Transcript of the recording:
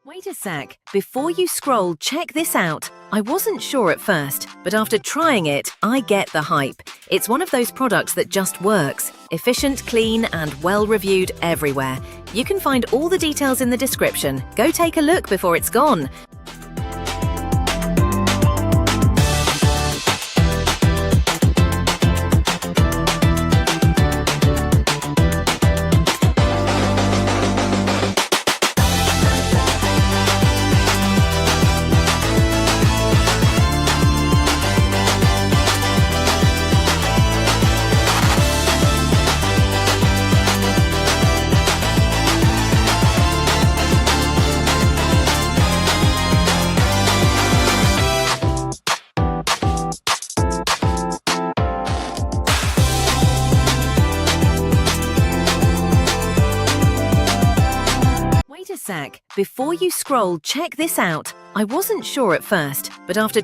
Wait a sec. Before you scroll, check this out. I wasn't sure at first, but after trying it, I get the hype. It's one of those products that just works. Efficient, clean, and well-reviewed everywhere. You can find all the details in the description. Go take a look before it's gone. Wait a sec. Before you scroll, check this out. I wasn't sure at first, but after